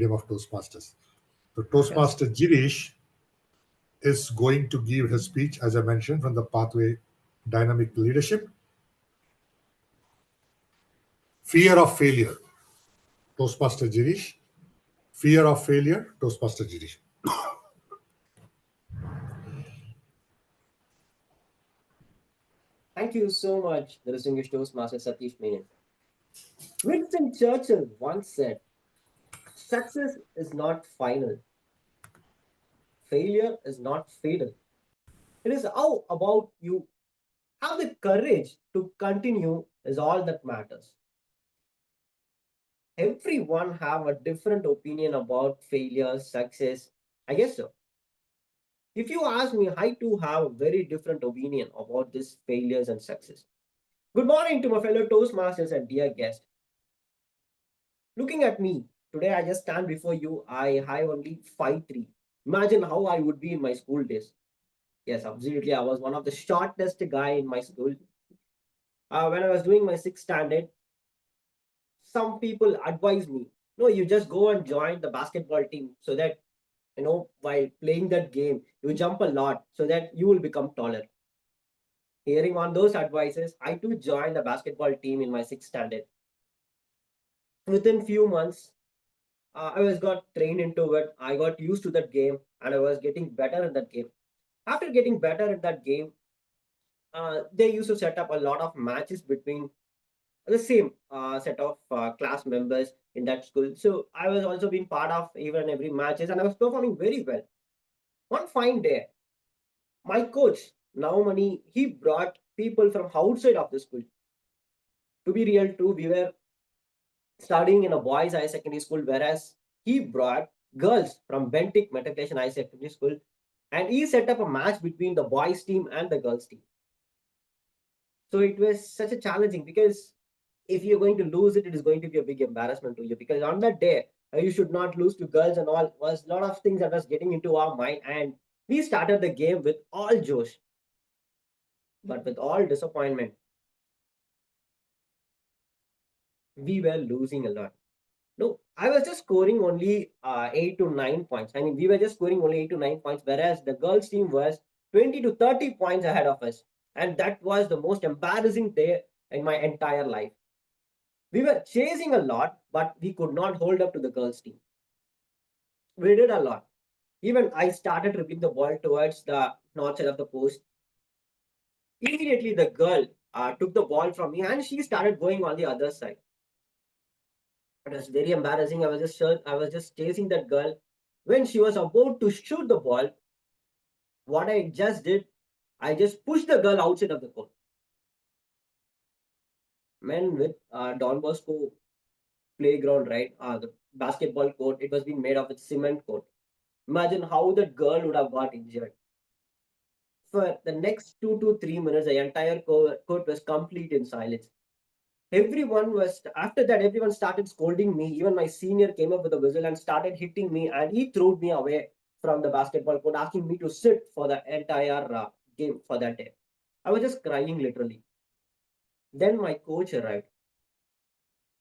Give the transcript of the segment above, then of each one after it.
medium of Toastmasters. So Yes. Toastmaster Jirish is going to give his speech, as I mentioned, from the pathway dynamic leadership. Fear of failure, Toastmaster Jirish. Fear of failure, Toastmaster Jirish. Thank you so much, the distinguished Toastmaster Satish Menon. Winston Churchill once said, success is not final, failure is not fatal. It is how about you have the courage to continue is all that matters. Everyone have a different opinion about failure, success. I guess so. If you ask me, I too have a very different opinion about these failures and success. Good morning to my fellow Toastmasters and dear guest. Looking at me, today I just stand before you. I only 5'3". Imagine how I would be in my school days. Yes, absolutely. I was one of the shortest guy in my school. When I was doing my sixth standard, some people advised me, no, you just go and join the basketball team so that, while playing that game, you jump a lot so that you will become taller. Hearing on those advices, I too joined the basketball team in my sixth standard. Within few months, I was got trained into it. I got used to that game, and I was getting better in that game. After getting better in that game, they used to set up a lot of matches between the same set of class members in that school. So I was also being part of even every matches, and I was performing very well. One fine day, my coach, now money, he brought people from outside of the school. To be real, too, we were studying in a boys' high secondary school, whereas he brought girls from Bentic Matriculation High Secondary School, and he set up a match between the boys' team and the girls' team. So it was such a challenging because if you're going to lose it, it is going to be a big embarrassment to you. Because on that day, you should not lose to girls and all was a lot of things that was getting into our mind, and we started the game with all josh, but with all disappointment, we were losing a lot. No, I was just scoring only 8 to 9 points. I mean, we were just scoring only 8 to 9 points, whereas the girls' team was 20 to 30 points ahead of us. And that was the most embarrassing day in my entire life. We were chasing a lot, but we could not hold up to the girls' team. We did a lot. Even I started dribbling the ball towards the north side of the post. Immediately, the girl took the ball from me and she started going on the other side. It was very embarrassing. I was just chasing that girl. When she was about to shoot the ball, what I just did, I just pushed the girl outside of the court. Men with Don Bosco playground, right? The basketball court, it was being made of a cement court. Imagine how that girl would have got injured. For the next 2 to 3 minutes, the entire court was complete in silence. After that, everyone started scolding me. Even my senior came up with a whistle and started hitting me, and he threw me away from the basketball court, asking me to sit for the entire game for that day. I was just crying literally. Then my coach arrived,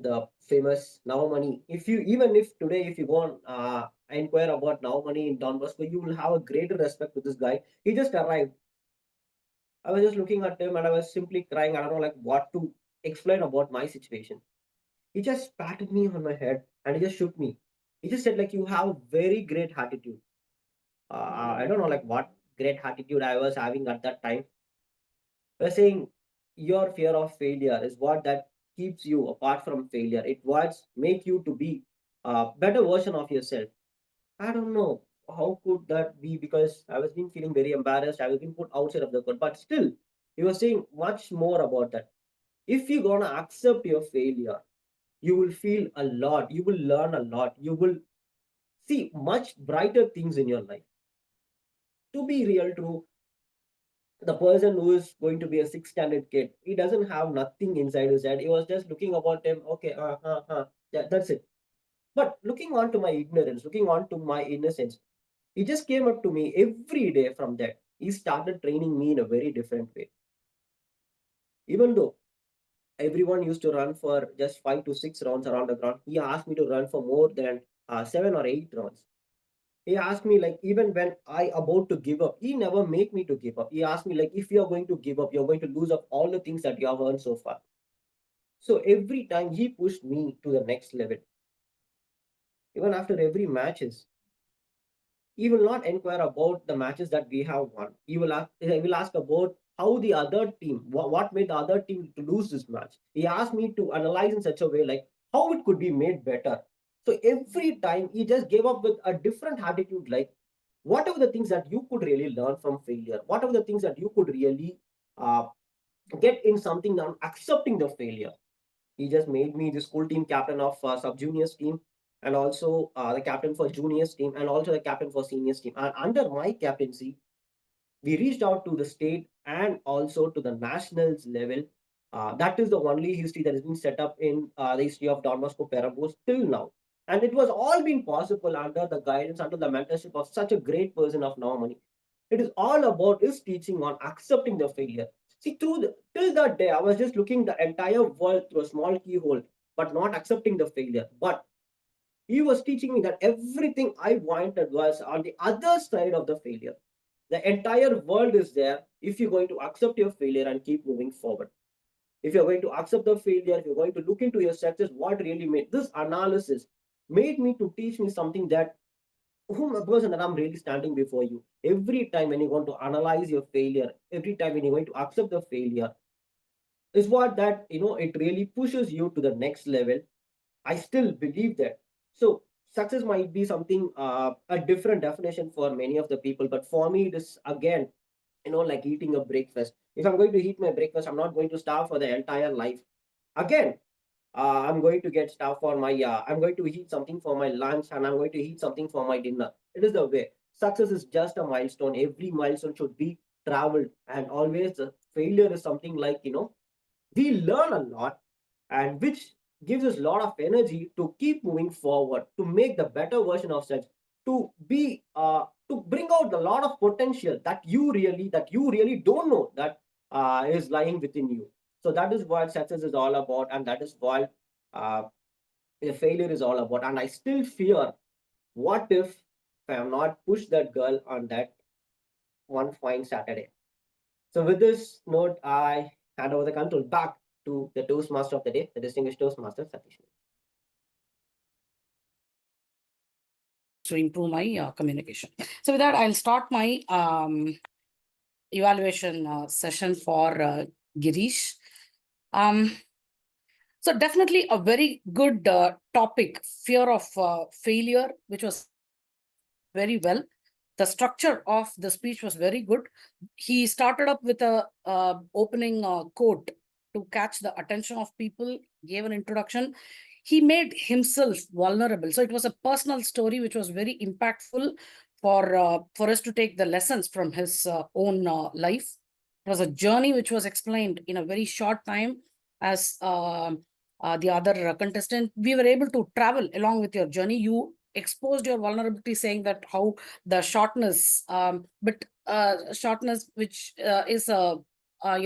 the famous Now Money. If you even if today if you go on inquire about Now Money in Don Bosco, you will have a greater respect to this guy. He just arrived. I was just looking at him and I was simply crying. I don't know like what to explain about my situation. He just patted me on my head and he just shook me. He just said like you have very great attitude. I don't know like what great attitude I was having at that time. We're saying your fear of failure is what that keeps you apart from failure. It was make you to be a better version of yourself. I don't know how could that be because I was being feeling very embarrassed. I was being put outside of the court, but still, he was saying much more about that. If you're gonna accept your failure, you will feel a lot. You will learn a lot. You will see much brighter things in your life. To be real true, the person who is going to be a sixth standard kid, he doesn't have nothing inside his head. He was just looking about him. Okay, yeah, that's it. But looking on to my ignorance, looking on to my innocence, he just came up to me every day from that. He started training me in a very different way. Even though everyone used to run for just 5 to 6 rounds around the ground, he asked me to run for more than 7 or 8 rounds. He asked me, like, even when I about to give up, he never make me to give up. He asked me, like, if you're going to give up, you're going to lose up all the things that you have earned so far. So every time he pushed me to the next level. Even after every matches, he will not inquire about the matches that we have won. He will ask about how the other team, what made the other team to lose this match. He asked me to analyze in such a way, like how it could be made better. So every time he just gave up with a different attitude, like whatever the things that you could really learn from failure, whatever the things that you could really uh, get in something on accepting the failure. He just made me the school team captain of sub juniors team, and also the captain for juniors team, and also the captain for seniors team. And under my captaincy, we reached out to the state and also to the nationals level. That is the only history that has been set up in the history of Don Bosco Perambos till now. And it was all been possible under the guidance, under the mentorship of such a great person of Navamani. It is all about his teaching on accepting the failure. See, till that day, I was just looking the entire world through a small keyhole, but not accepting the failure. But he was teaching me that everything I wanted was on the other side of the failure. The entire world is there if you're going to accept your failure and keep moving forward. If you're going to accept the failure, if you're going to look into your success, what really made this analysis made me to teach me something that whom a person that I'm really standing before you. Every time when you want to analyze your failure, every time when you're going to accept the failure, is what that it really pushes you to the next level. I still believe that. So success might be something a different definition for many of the people, but for me it is again like eating a breakfast. If I'm going to eat my breakfast, I'm not going to starve for the entire life. Again, I'm going to get stuff for my I'm going to eat something for my lunch, and I'm going to eat something for my dinner. It is the way. Success is just a milestone. Every milestone should be traveled, and always the failure is something like we learn a lot, and which gives us a lot of energy to keep moving forward, to make the better version of self, to be to bring out a lot of potential that you really don't know that is lying within you. So that is what success is all about, and that is what uh, the failure is all about. And I still fear, what if I have not pushed that girl on that one fine Saturday. So with this note, I hand over the control back to the Toastmaster of the day, the distinguished Toastmaster, Satish. To improve my communication. So with that, I'll start my evaluation session for Girish. So definitely a very good topic, fear of failure, which was very well. The structure of the speech was very good. He started up with a opening quote to catch the attention of people, gave an introduction. He made himself vulnerable. So it was a personal story which was very impactful for us to take the lessons from his own life. It was a journey which was explained in a very short time. As the other contestant, we were able to travel along with your journey. You exposed your vulnerability, saying that how the shortness, but shortness which is uh, a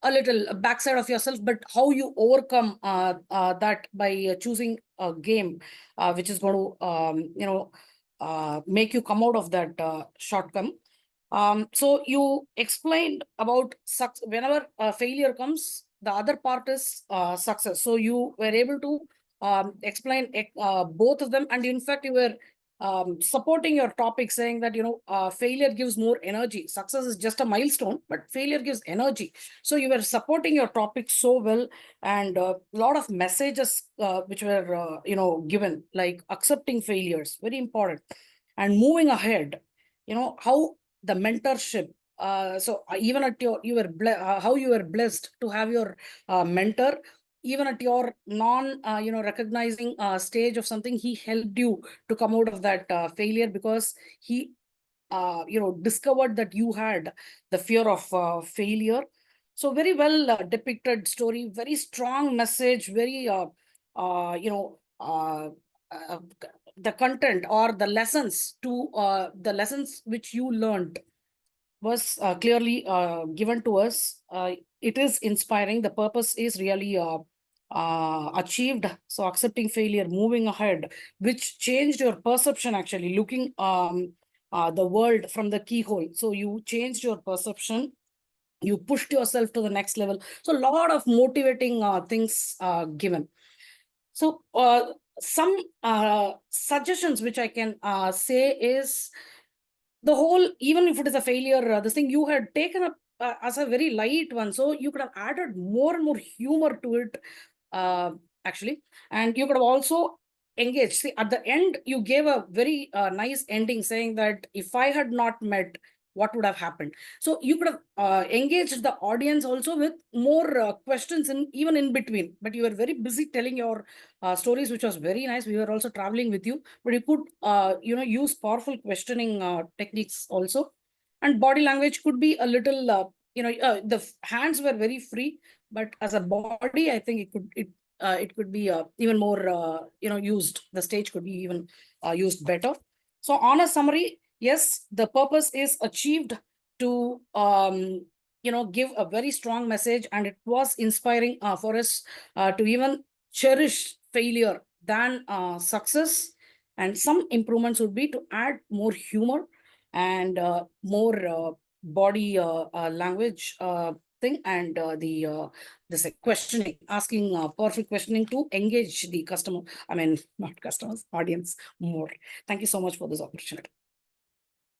little backside of yourself, but how you overcome that by choosing a game which is going to make you come out of that shortcome. So you explained about whenever failure comes, the other part is success. So you were able to explain both of them, and in fact you were supporting your topic, saying that failure gives more energy. Success is just a milestone, but failure gives energy. So you were supporting your topic so well, and a lot of messages which were given, like accepting failures, very important, and moving ahead. How the mentorship. Even at how you were blessed to have your mentor, even at your non recognizing stage of something, he helped you to come out of that failure, because he discovered that you had the fear of failure. So very well depicted story, very strong message, very the content or the lessons which you learned was clearly given to us. It is inspiring. The purpose is really achieved. So accepting failure, moving ahead, which changed your perception, actually looking the world from the keyhole. So you changed your perception, you pushed yourself to the next level. So a lot of motivating things given. So some suggestions which I can say is, the whole, even if it is a failure, this thing you had taken up as a very light one, so you could have added more and more humor to it, actually, and you could have also engaged. See, at the end, you gave a very nice ending saying that if I had not met, what would have happened? So you could have engaged the audience also with more questions in even in between, but you were very busy telling your stories, which was very nice. We were also traveling with you, but you could use powerful questioning techniques also. And body language could be a little the hands were very free, but as a body, I think it could be even more used. The stage could be even used better. So on a summary, yes, the purpose is achieved to give a very strong message, and it was inspiring for us to even cherish failure than success. And some improvements would be to add more humor and more body language thing, and this questioning, asking perfect questioning to engage the customer. I mean, not customers, audience more. Thank you so much for this opportunity.